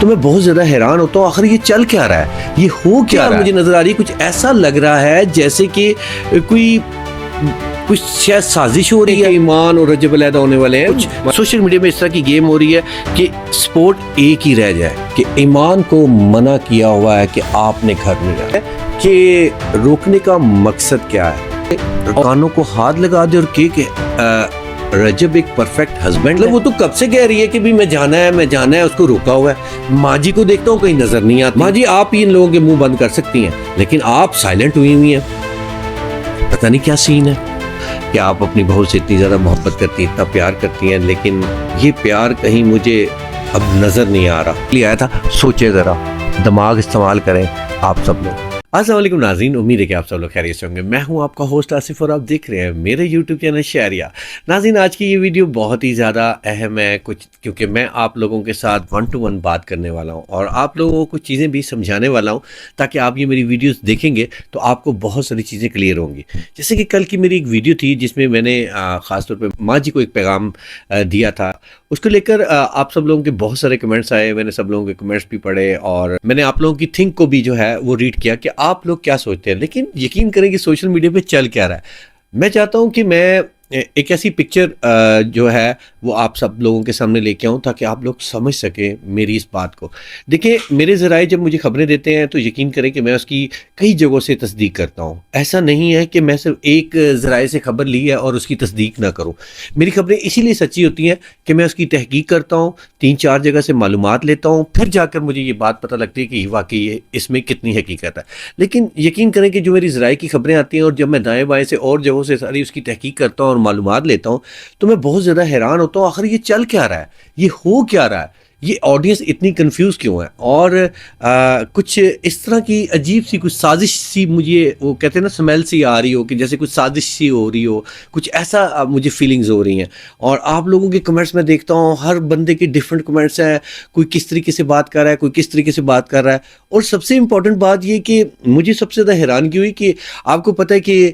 तो मैं बहुत ज़्यादा हैरान होता हूँ, आखिर ये चल क्या रहा है, ये हो क्या रहा है। मुझे नज़र आ रही है कुछ ऐसा लग रहा है जैसे कि कोई कुछ शायद साजिश हो रही है। ईमान और रजब अलहदा होने वाले हैं। कुछ सोशल मीडिया में इस तरह की गेम हो रही है कि स्पोर्ट एक ही रह जाए कि ईमान को मना किया हुआ है कि आपने घर में रहना है, कि रोकने का मकसद क्या है, कानों को हाथ लगा दे और के रजब एक परफेक्ट हस्बैंड है। वो तो कब से कह रही है कि भी मैं जाना है, उसको रोका हुआ है। माँ जी को देखता हूँ कहीं नजर नहीं आती। माँ जी आप इन लोगों के मुंह बंद कर सकती हैं, लेकिन आप साइलेंट हुई हैं। पता नहीं क्या सीन है कि आप अपनी बहू से इतनी ज्यादा मोहब्बत करती हैं, इतना प्यार करती हैं, लेकिन ये प्यार कहीं मुझे अब नजर नहीं आ रहा। आया था, सोचे जरा, दिमाग इस्तेमाल करें आप सब लोग। अस्सलाम वालेकुम नाज़रीन, उम्मीद है कि आप सब लोग खैरियत से होंगे। मैं हूं आपका होस्ट आसिफ और आप देख रहे हैं मेरे यूट्यूब चैनल शहरिया। नाज़रीन, आज की ये वीडियो बहुत ही ज़्यादा अहम है क्योंकि मैं आप लोगों के साथ 1 to 1 बात करने वाला हूं और आप लोगों को कुछ चीज़ें भी समझाने वाला हूं, ताकि आप ये मेरी वीडियोस देखेंगे तो आपको बहुत सारी चीज़ें क्लियर होंगी। जैसे कि कल की मेरी एक वीडियो थी जिसमें मैंने ख़ासतौर पर माँ जी को एक पैगाम दिया था। उसको लेकर आप सब लोगों के बहुत सारे कमेंट्स आए, मैंने सब लोगों के कमेंट्स भी पढ़े और मैंने आप लोगों की थिंक को भी जो है वो रीड किया कि आप लोग क्या सोचते हैं। लेकिन यकीन करें कि सोशल मीडिया पे चल क्या रहा है। मैं चाहता हूं कि मैं एक ऐसी पिक्चर जो है वो आप सब लोगों के सामने लेके आऊँ ताकि आप लोग समझ सकें मेरी इस बात को। देखिए, मेरे ज़राए जब मुझे खबरें देते हैं तो यकीन करें कि मैं उसकी कई जगहों से तस्दीक करता हूँ। ऐसा नहीं है कि मैं सिर्फ एक ज़राए से खबर ली है और उसकी तस्दीक ना करूँ। मेरी खबरें इसीलिए सच्ची होती हैं कि मैं उसकी तहकीक करता हूँ, 3-4 जगह से मालूमात लेता हूँ, फिर जाकर मुझे ये बात पता लगती है कि वाकई इसमें कितनी हकीकत है। लेकिन यकीन करें कि जो मेरी ज़राए की खबरें आती हैं और जब मैं दाएँ बाएँ से और जगहों से सारी उसकी तहकीक करता हूँ और मालूमात लेता हूँ, तो मैं बहुत ज़्यादा हैरान होता हूँ, आखिर ये चल क्या रहा है, ये हो क्या रहा है, ये ऑडियंस इतनी कंफ्यूज क्यों है। और कुछ इस तरह की अजीब सी कुछ साजिश सी, मुझे वो कहते हैं ना स्मेल सी आ रही हो कि जैसे कुछ साजिश सी हो रही हो, कुछ ऐसा मुझे फीलिंग्स हो रही हैं। और आप लोगों के कमेंट्स में देखता हूँ, हर बंदे के डिफरेंट कमेंट्स हैं, कोई किस तरीके से बात कर रहा है, कोई किस तरीके से बात कर रहा है। और सबसे इम्पोर्टेंट बात ये कि मुझे सबसे ज़्यादा हैरानगी हुई कि आपको पता है कि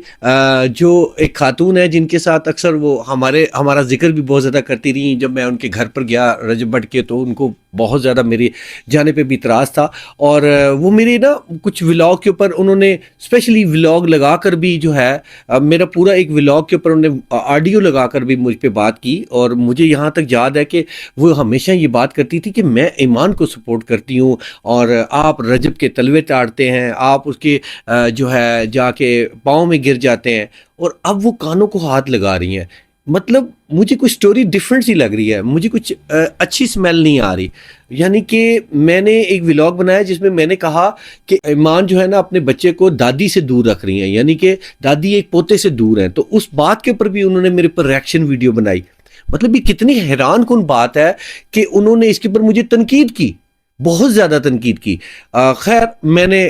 जो एक खातून है जिनके साथ अक्सर वो हमारा जिक्र भी बहुत ज़्यादा करती रही। जब मैं उनके घर पर गया रजब भट्ट के, तो उनको बहुत ज़्यादा मेरे जाने पे भी इतराज़ था और वो मेरे ना कुछ व्लॉग के ऊपर उन्होंने स्पेशली व्लॉग लगा कर भी जो है मेरा पूरा एक व्लॉग के ऊपर उन्होंने ऑडियो लगा कर भी मुझ पे बात की। और मुझे यहाँ तक याद है कि वो हमेशा ये बात करती थी कि मैं ईमान को सपोर्ट करती हूँ और आप रजब के तलवे ताड़ते हैं, आप उसके जो है जाके पाँव में गिर जाते हैं, और अब वो कानों को हाथ लगा रही हैं। मतलब मुझे कुछ स्टोरी डिफरेंट सी लग रही है, मुझे कुछ अच्छी स्मेल नहीं आ रही। यानी कि मैंने एक व्लॉग बनाया जिसमें मैंने कहा कि ईमान जो है ना अपने बच्चे को दादी से दूर रख रही हैं, यानी कि दादी एक पोते से दूर हैं। तो उस बात के ऊपर भी उन्होंने मेरे पर रिएक्शन वीडियो बनाई। मतलब ये कितनी हैरान कुन बात है कि उन्होंने इसके ऊपर मुझे तनकीद की, बहुत ज़्यादा तनकीद की। खैर मैंने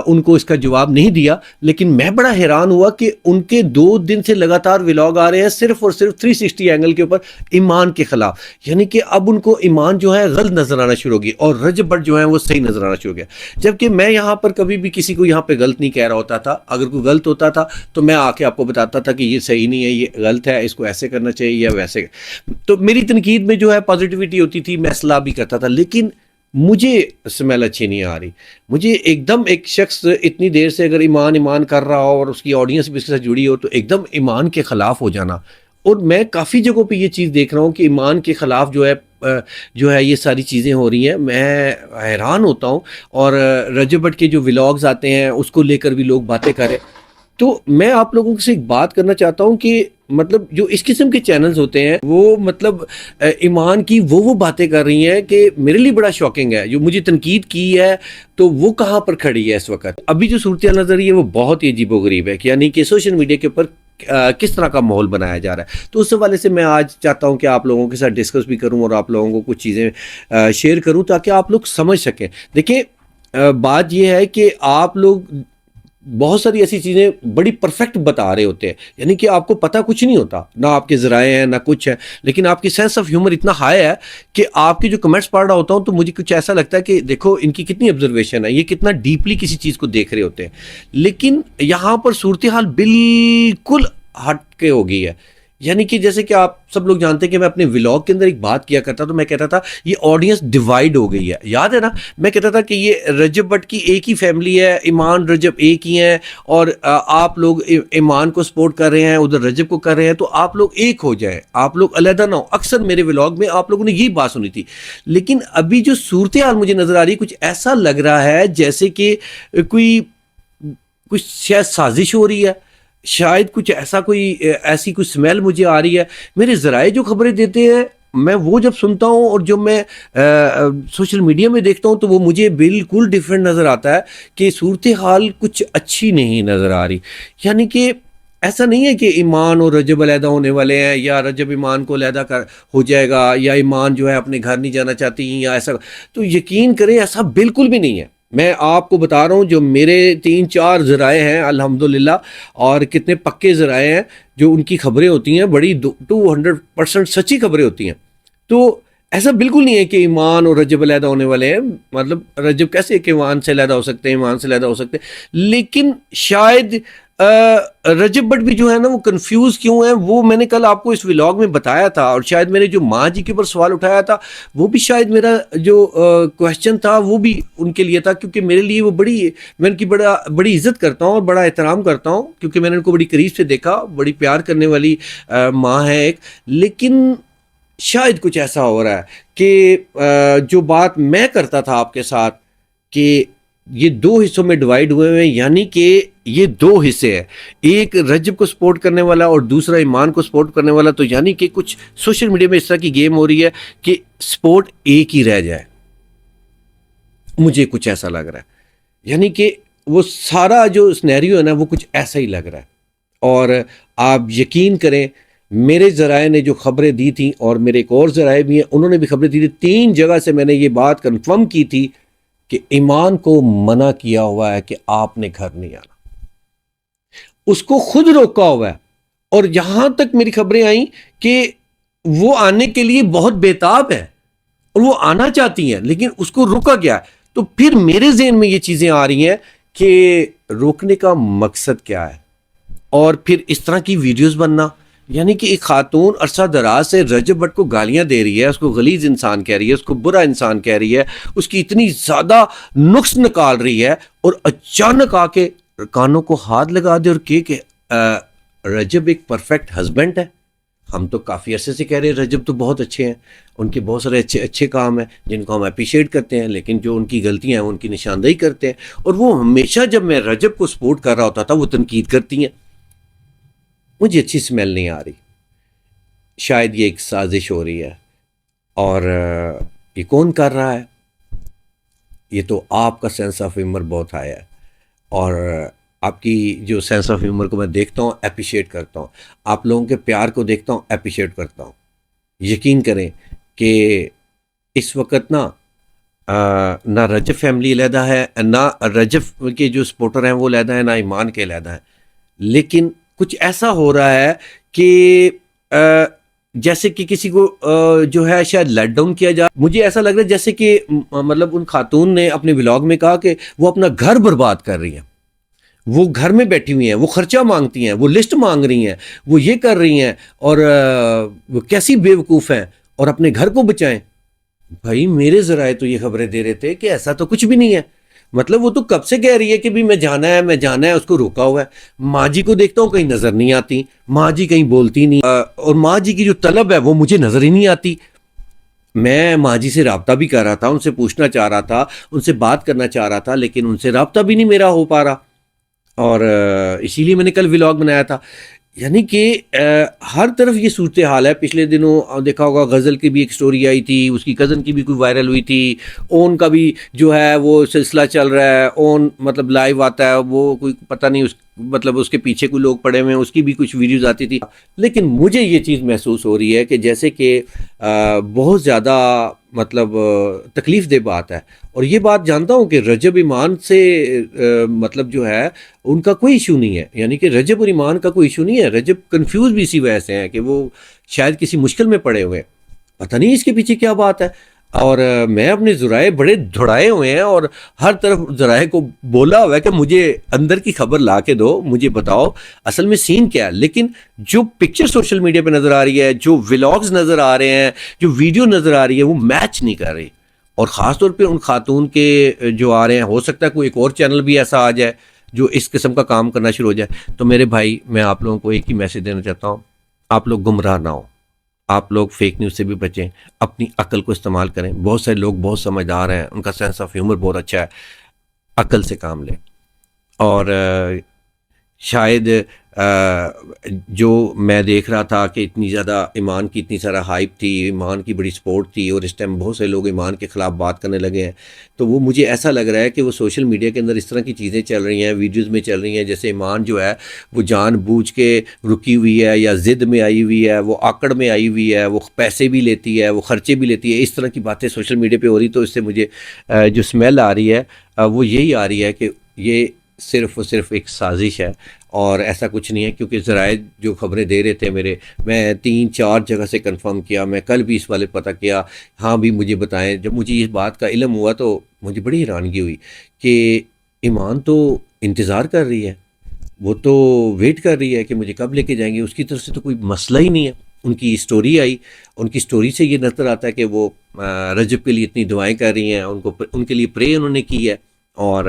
उनको इसका जवाब नहीं दिया, लेकिन मैं बड़ा हैरान हुआ कि उनके 2 दिन से लगातार व्लॉग आ रहे हैं सिर्फ और सिर्फ 360 एंगल के ऊपर ईमान के खिलाफ। यानी कि अब उनको ईमान जो है गलत नजर आना शुरू होगी और रजब भट्ट जो है वो सही नजर आना शुरू हो गया। जबकि मैं यहाँ पर कभी भी किसी को यहाँ पे गलत नहीं कह रहा होता था। अगर कोई गलत होता था तो मैं आके आपको बताता था कि ये सही नहीं है, ये गलत है, इसको ऐसे करना चाहिए या वैसे। तो मेरी तनकीद में जो है पॉजिटिविटी होती थी, मैं सलाह भी करता था। लेकिन मुझे स्मेल अच्छी नहीं आ रही। मुझे एकदम एक शख्स इतनी देर से अगर ईमान कर रहा हो और उसकी ऑडियंस भी इसके साथ जुड़ी हो, तो एकदम ईमान के ख़िलाफ़ हो जाना। और मैं काफ़ी जगहों पे ये चीज़ देख रहा हूँ कि ईमान के ख़िलाफ़ जो है ये सारी चीज़ें हो रही हैं। मैं हैरान होता हूँ। और रजब भट्ट के जो व्लॉग्स आते हैं उसको लेकर भी लोग बातें करें। तो मैं आप लोगों से एक बात करना चाहता हूँ कि मतलब जो इस किस्म के चैनल्स होते हैं वो मतलब ईमान की वो बातें कर रही हैं कि मेरे लिए बड़ा शॉकिंग है। जो मुझे तनकीद की है तो वो कहाँ पर खड़ी है इस वक्त। अभी जो सूरत नज़र रही है वो बहुत ही अजीबोगरीब है, यानी कि सोशल मीडिया के ऊपर किस तरह का माहौल बनाया जा रहा है। तो उस हवाले से मैं आज चाहता हूं कि आप लोगों के साथ डिस्कस भी करूं और आप लोगों को कुछ चीज़ें शेयर करूं ताकि आप लोग समझ सकें। देखिए, बात यह है कि आप लोग बहुत सारी ऐसी चीज़ें बड़ी परफेक्ट बता रहे होते हैं, यानी कि आपको पता कुछ नहीं होता, ना आपके ज़राए हैं ना कुछ है, लेकिन आपकी सेंस ऑफ ह्यूमर इतना हाई है कि आपके जो कमेंट्स पढ़ रहा होता हूँ तो मुझे कुछ ऐसा लगता है कि देखो इनकी कितनी ऑब्जर्वेशन है, ये कितना डीपली किसी चीज़ को देख रहे होते हैं। लेकिन यहाँ पर सूरत हाल बिल्कुल हट के हो गई है। यानी कि जैसे कि आप सब लोग जानते हैं कि मैं अपने व्लॉग के अंदर एक बात किया करता, तो मैं कहता था ये ऑडियंस डिवाइड हो गई है, याद है ना? मैं कहता था कि ये रजब भट्ट की एक ही फैमिली है, ईमान रजब एक ही हैं, और आप लोग ईमान को सपोर्ट कर रहे हैं, उधर रजब को कर रहे हैं, तो आप लोग एक हो जाए, आप लोग अलहदा ना हो। अक्सर मेरे व्लॉग में आप लोगों ने यही बात सुनी थी। लेकिन अभी जो सूरत हाल मुझे नज़र आ रही है, कुछ ऐसा लग रहा है जैसे कि कोई कुछ शायद साजिश हो रही है, शायद कुछ ऐसा कोई ऐसी कुछ स्मेल मुझे आ रही है। मेरे ज़राए जो खबरें देते हैं, मैं वो जब सुनता हूँ और जो मैं सोशल मीडिया में देखता हूँ, तो वो मुझे बिल्कुल डिफरेंट नज़र आता है कि सूरत हाल कुछ अच्छी नहीं नज़र आ रही। यानी कि ऐसा नहीं है कि ईमान और रजब अलहदा होने वाले हैं, या रजब ईमान को अलहदा कर हो जाएगा, या ईमान जो है अपने घर नहीं जाना चाहती, या ऐसा। तो यकीन करें ऐसा बिल्कुल भी नहीं है। मैं आपको बता रहा हूँ, जो मेरे 3-4 ज़राए हैं अल्हम्दुलिल्लाह, और कितने पक्के ज़राए हैं, जो उनकी खबरें होती हैं बड़ी 200% सच्ची खबरें होती हैं। तो ऐसा बिल्कुल नहीं है कि ईमान और रजब अलहदा होने वाले हैं। मतलब रजब कैसे कि ईमान से अलहदा हो सकते हैं, ईमान से अलहदा हो सकते हैं, लेकिन शायद रजब भट्ट भी जो है ना, वो कंफ्यूज क्यों है, वो मैंने कल आपको इस व्लॉग में बताया था। और शायद मैंने जो माँ जी के ऊपर सवाल उठाया था, वो भी शायद मेरा जो क्वेश्चन था वो भी उनके लिए था, क्योंकि मेरे लिए वो मैं उनकी बड़ी इज्जत करता हूँ और बड़ा एहतराम करता हूँ, क्योंकि मैंने उनको बड़ी करीब से देखा, बड़ी प्यार करने वाली माँ है एक। लेकिन शायद कुछ ऐसा हो रहा है कि जो बात मैं करता था आपके साथ, कि ये 2 हिस्सों में डिवाइड हुए हुए हैं, यानी कि ये 2 हिस्से हैं, एक रजब को सपोर्ट करने वाला और दूसरा ईमान को सपोर्ट करने वाला। तो यानी कि कुछ सोशल मीडिया में इस तरह की गेम हो रही है कि सपोर्ट एक ही रह जाए, मुझे कुछ ऐसा लग रहा है। यानी कि वो सारा जो सिनेरियो है ना, वो कुछ ऐसा ही लग रहा है। और आप यकीन करें, मेरे ज़राए ने जो खबरें दी थी, और मेरे एक और ज़राए भी हैं, उन्होंने भी खबरें दी थी, 3 जगह से मैंने ये बात कंफर्म की थी कि ईमान को मना किया हुआ है कि आपने घर नहीं आना, उसको खुद रोका हुआ है। और यहां तक मेरी खबरें आई कि वो आने के लिए बहुत बेताब है और वो आना चाहती हैं, लेकिन उसको रोका गया है। तो फिर मेरे ज़हन में ये चीज़ें आ रही हैं कि रोकने का मकसद क्या है, और फिर इस तरह की वीडियोस बनना। यानी कि एक खातून अरसा दराज से रजब भट्ट को गालियां दे रही है, उसको गलीज इंसान कह रही है, उसको बुरा इंसान कह रही है, उसकी इतनी ज़्यादा नुक्स निकाल रही है, और अचानक आके कानों को हाथ लगा दे और कि रजब एक परफेक्ट हस्बैंड है। हम तो काफ़ी अरसे से कह रहे हैं रजब तो बहुत अच्छे हैं, उनके बहुत सारे अच्छे अच्छे काम हैं जिनको हम अप्रिशिएट करते हैं, लेकिन जो उनकी गलतियां हैं उनकी निशानदेही करते हैं। और वो हमेशा जब मैं रजब को सपोर्ट कर रहा होता था, वो तनकीद करती हैं। मुझे अच्छी स्मेल नहीं आ रही, शायद ये एक साजिश हो रही है। और ये कौन कर रहा है? ये तो आपका सेंस ऑफ ह्यूमर बहुत हाई है, और आपकी जो सेंस ऑफ ह्यूमर को मैं देखता हूँ, अप्रिशिएट करता हूँ, आप लोगों के प्यार को देखता हूँ, अप्रिशिएट करता हूँ। यकीन करें कि इस वक्त ना रजब फैमिली अलहदा है, ना रजब के जो सपोर्टर हैं वो अलहदा है, ना ईमान के अलहदा है। लेकिन कुछ ऐसा हो रहा है कि जैसे कि किसी को जो है शायद लेट डाउन किया जा। मुझे ऐसा लग रहा है जैसे कि मतलब उन खातून ने अपने व्लॉग में कहा कि वो अपना घर बर्बाद कर रही हैं, वो घर में बैठी हुई हैं, वो खर्चा मांगती हैं, वो लिस्ट मांग रही हैं, वो ये कर रही हैं, और वो कैसी बेवकूफ़ हैं, और अपने घर को बचाएं। भाई मेरे ज़राए तो ये खबरें दे रहे थे कि ऐसा तो कुछ भी नहीं है। मतलब वो तो कब से कह रही है कि भी मैं जाना है, मैं जाना है, उसको रोका हुआ है। माँ जी को देखता हूँ कहीं नज़र नहीं आती, माँ जी कहीं बोलती नहीं, और माँ जी की जो तलब है वो मुझे नज़र ही नहीं आती। मैं माँ जी से रब्ता भी कर रहा था, उनसे पूछना चाह रहा था, उनसे बात करना चाह रहा था, लेकिन उनसे रब्ता भी नहीं मेरा हो पा रहा, और इसीलिए मैंने कल व्लॉग बनाया था। यानी कि हर तरफ ये सूरत हाल है। पिछले दिनों देखा होगा, गज़ल की भी एक स्टोरी आई थी, उसकी कज़न की भी कोई वायरल हुई थी, ओन का भी जो है वो सिलसिला चल रहा है। ओन मतलब लाइव आता है, वो कोई पता नहीं मतलब उसके पीछे कोई लोग पड़े हुए हैं, उसकी भी कुछ वीडियोज़ आती थी। लेकिन मुझे ये चीज़ महसूस हो रही है कि जैसे कि बहुत ज़्यादा मतलब तकलीफ़ दे बात है। और ये बात जानता हूँ कि रजब ईमान से मतलब जो है उनका कोई इशू नहीं है, यानी कि रजब और ईमान का कोई इशू नहीं है। रजब कंफ्यूज भी इसी वजह से हैं कि वो शायद किसी मुश्किल में पड़े हुए हैं, पता नहीं इसके पीछे क्या बात है। और मैं अपने ज़राए बड़े दौड़ाए हुए हैं और हर तरफ ज़राए को बोला हुआ है कि मुझे अंदर की खबर ला के दो, मुझे बताओ असल में सीन क्या है। लेकिन जो पिक्चर सोशल मीडिया पे नज़र आ रही है, जो व्लॉग्स नज़र आ रहे हैं, जो वीडियो नज़र आ रही है, वो मैच नहीं कर रही। और ख़ास तौर पे उन खातून के जो आ रहे हैं, हो सकता है कोई एक और चैनल भी ऐसा आ जाए जो इस किस्म का काम करना शुरू हो जाए। तो मेरे भाई, मैं आप लोगों को एक ही मैसेज देना चाहता हूँ, आप लोग गुमराह ना हो, आप लोग फेक न्यूज़ से भी बचें, अपनी अक्ल को इस्तेमाल करें। बहुत सारे लोग बहुत समझदार हैं, उनका सेंस ऑफ ह्यूमर बहुत अच्छा है, अक्ल से काम लें। और शायद जो मैं देख रहा था कि इतनी ज़्यादा ईमान की इतनी सारा हाइप थी, ईमान की बड़ी सपोर्ट थी और इस टाइम बहुत से लोग ईमान के ख़िलाफ़ बात करने लगे हैं, तो वो मुझे ऐसा लग रहा है कि वो सोशल मीडिया के अंदर इस तरह की चीज़ें चल रही हैं, वीडियोज़ में चल रही हैं, जैसे ईमान जो है वो जानबूझ के रुकी हुई है या ज़िद में आई हुई है, वो आकड़ में आई हुई है, वो पैसे भी लेती है, वो ख़र्चे भी लेती है। इस तरह की बातें सोशल मीडिया पर हो रही, तो इससे मुझे जो स्मेल आ रही है वो यही आ रही है कि ये सिर्फ़ और सिर्फ एक साजिश है और ऐसा कुछ नहीं है। क्योंकि ज़राए जो ख़बरें दे रहे थे मेरे, मैं 3-4 जगह से कंफर्म किया, मैं कल भी इस वाले पता किया, हाँ भी मुझे बताएं। जब मुझे इस बात का इल्म हुआ तो मुझे बड़ी हैरानगी हुई कि ईमान तो इंतज़ार कर रही है, वो तो वेट कर रही है कि मुझे कब लेके जाएंगे, उसकी तरफ से तो कोई मसला ही नहीं है। उनकी स्टोरी आई, उनकी स्टोरी से ये नज़र आता है कि वो रजब के लिए इतनी दुआएं कर रही हैं, उनको उनके लिए प्रे उन्होंने की है। और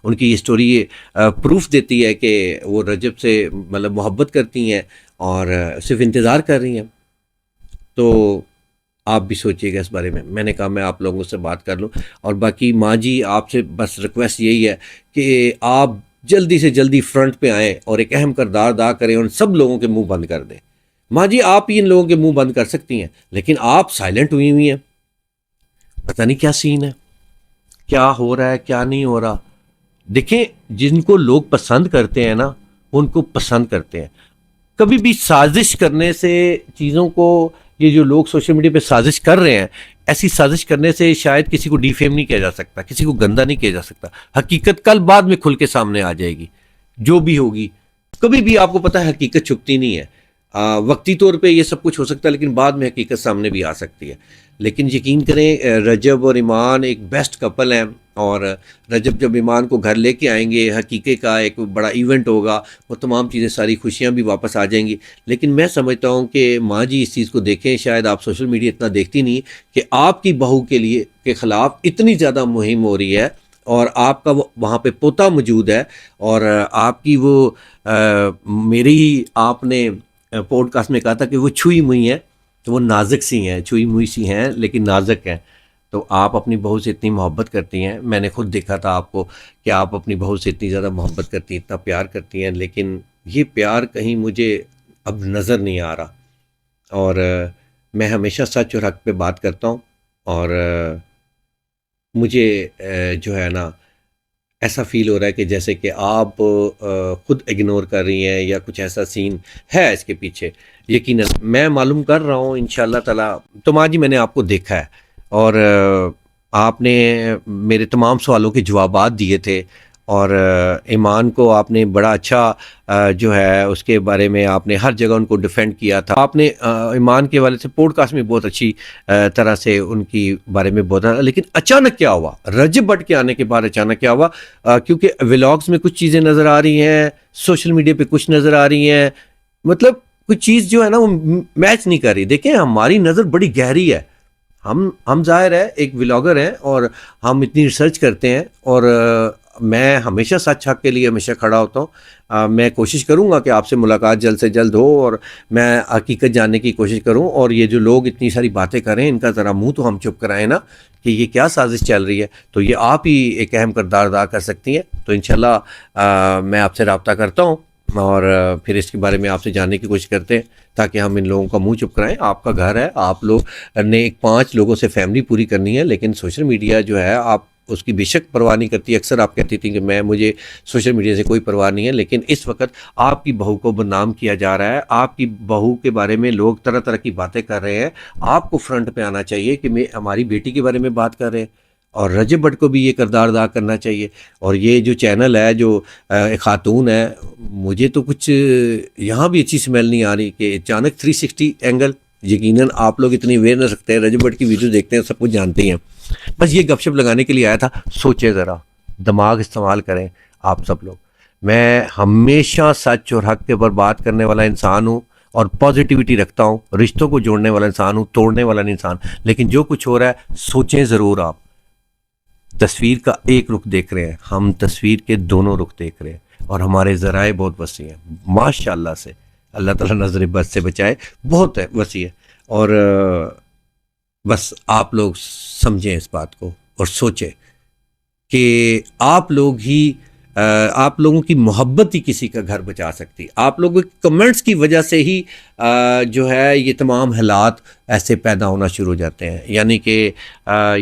उनकी ये स्टोरी प्रूफ देती है कि वो रजब से मतलब मोहब्बत करती हैं और सिर्फ इंतज़ार कर रही हैं। तो आप भी सोचिएगा इस बारे में। मैंने कहा मैं आप लोगों से बात कर लूं। और बाकी माँ जी, आपसे बस रिक्वेस्ट यही है कि आप जल्दी से जल्दी फ्रंट पे आएँ और एक अहम किरदार अदा करें और सब लोगों के मुंह बंद कर दें। माँ जी, आप ही इन लोगों के मुंह बंद कर सकती हैं, लेकिन आप साइलेंट हुई हुई हैं। पता नहीं क्या सीन है, क्या हो रहा है, क्या नहीं हो रहा। देखें, जिनको लोग पसंद करते हैं ना, उनको पसंद करते हैं। कभी भी साजिश करने से चीज़ों को, ये जो लोग सोशल मीडिया पे साजिश कर रहे हैं, ऐसी साजिश करने से शायद किसी को डिफेम नहीं किया जा सकता, किसी को गंदा नहीं किया जा सकता। हकीकत कल बाद में खुल के सामने आ जाएगी, जो भी होगी। कभी भी आपको पता है हकीकत छुपती नहीं है। वक्ती तौर पे ये सब कुछ हो सकता है, लेकिन बाद में हकीकत सामने भी आ सकती है। लेकिन यकीन करें, रजब और ईमान एक बेस्ट कपल हैं। और रजब जब ईमान को घर लेके आएंगे, हकीकत का एक बड़ा इवेंट होगा, वो तमाम चीज़ें, सारी खुशियाँ भी वापस आ जाएंगी। लेकिन मैं समझता हूँ कि माँ जी इस चीज़ को देखें, शायद आप सोशल मीडिया इतना देखती नहीं कि आपकी बहू के लिए के ख़िलाफ़ इतनी ज़्यादा मुहिम हो रही है और आपका वो वहाँ पे पोता मौजूद है। और आपकी वो मेरी ही आपने पॉडकास्ट में कहा था कि वो छुई मुई हैं, तो वो नाजुक सी हैं, छुई मुई सी हैं लेकिन नाजुक हैं। तो आप अपनी बहू से इतनी मोहब्बत करती हैं, मैंने खुद देखा था आपको कि आप अपनी बहू से इतनी ज़्यादा मोहब्बत करती हैं, इतना प्यार करती हैं, लेकिन ये प्यार कहीं मुझे अब नज़र नहीं आ रहा। और मैं हमेशा सच और हक पे बात करता हूँ। और मुझे जो है ना, ऐसा फ़ील हो रहा है कि जैसे कि आप खुद इग्नोर कर रही हैं या कुछ ऐसा सीन है इसके पीछे। यकीनन मैं मालूम कर रहा हूँ इंशाल्लाह ताला। तो माँ जी, मैंने आपको देखा है और आपने मेरे तमाम सवालों के जवाबात दिए थे। और ईमान को आपने बड़ा अच्छा जो है उसके बारे में आपने हर जगह उनको डिफेंड किया था। आपने ईमान के वाले से पॉडकास्ट में बहुत अच्छी तरह से उनकी बारे में बोला। लेकिन अचानक क्या हुआ, रजब भट्ट के आने के बाद अचानक क्या हुआ? क्योंकि व्लॉग्स में कुछ चीज़ें नज़र आ रही हैं, सोशल मीडिया पे कुछ नज़र आ रही हैं, मतलब कुछ चीज़ जो है ना वो मैच नहीं कर रही। देखें, हमारी नज़र बड़ी गहरी है। हम ज़ाहिर है एक व्लॉगर हैं और हम इतनी रिसर्च करते हैं। और मैं हमेशा सच हक के लिए हमेशा खड़ा होता हूँ। मैं कोशिश करूँगा कि आपसे मुलाकात जल्द से जल्द हो और मैं हकीकत जानने की कोशिश करूँ। और ये जो लोग इतनी सारी बातें करें, इनका ज़रा मुंह तो हम चुप कराएं ना कि ये क्या साजिश चल रही है। तो ये आप ही एक अहम किरदार अदा कर सकती हैं। तो इंशाल्लाह मैं आपसे रब्ता करता हूँ और फिर इसके बारे में आपसे जानने की कोशिश करते हैं ताकि हम इन लोगों का मुंह चुप कराएं। आपका घर है, आप लोग ने एक 5 लोगों से फैमिली पूरी करनी है, लेकिन सोशल मीडिया जो है आप उसकी बेशक परवाह नहीं करती। अक्सर आप कहती थी कि मुझे सोशल मीडिया से कोई परवाह नहीं है, लेकिन इस वक्त आपकी बहू को बदनाम किया जा रहा है, आपकी बहू के बारे में लोग तरह तरह की बातें कर रहे हैं। आपको फ्रंट पे आना चाहिए कि मैं हमारी बेटी के बारे में बात कर रहे हैं और रजब भट्ट को भी ये किरदार अदा करना चाहिए। और ये जो चैनल है, जो एक खातून है, मुझे तो कुछ यहाँ भी अच्छी स्मेल नहीं आ रही कि अचानक 360 एंगल यकीनन आप लोग इतनी अवेयरनेस रखते हैं, रजब भट्ट की वीडियो देखते हैं, सब कुछ जानते ही हैं। बस ये गपशप लगाने के लिए आया था। सोचे ज़रा, दिमाग इस्तेमाल करें आप सब लोग। मैं हमेशा सच और हक के ऊपर बात करने वाला इंसान हूँ और पॉजिटिविटी रखता हूँ, रिश्तों को जोड़ने वाला इंसान हूँ, तोड़ने वाला नहीं इंसान। लेकिन जो कुछ हो रहा है सोचें ज़रूर आप। तस्वीर का एक रुख देख रहे हैं, हम तस्वीर के दोनों रुख देख रहे हैं और हमारे ज़राए बहुत वसी हैं माशाल्लाह से। अल्लाह ताला नज़र बद से बचाए, बहुत है वसी है। और बस आप लोग समझें इस बात को और सोचें कि आप लोग ही आप लोगों की मोहब्बत ही किसी का घर बचा सकती। आप लोगों के कमेंट्स की वजह से ही जो है ये तमाम हालात ऐसे पैदा होना शुरू हो जाते हैं। यानी कि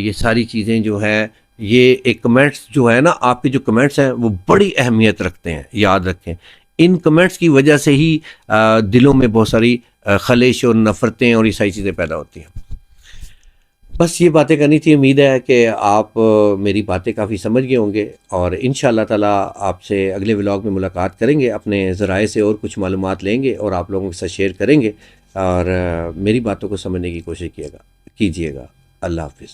ये सारी चीज़ें जो है, ये एक कमेंट्स जो है ना, आपके जो कमेंट्स हैं वो बड़ी अहमियत रखते हैं, याद रखें। इन कमेंट्स की वजह से ही दिलों में बहुत सारी खलिश और नफ़रतें और ये सारी चीज़ें पैदा होती हैं। बस ये बातें करनी थी। उम्मीद है कि आप मेरी बातें काफ़ी समझ गए होंगे और इंशाअल्लाह ताला आपसे अगले व्लॉग में मुलाकात करेंगे, अपने ज़राए से और कुछ मालूमात लेंगे और आप लोगों के साथ शेयर करेंगे और मेरी बातों को समझने की कोशिश कीजिएगा। अल्लाह हाफ़िज़।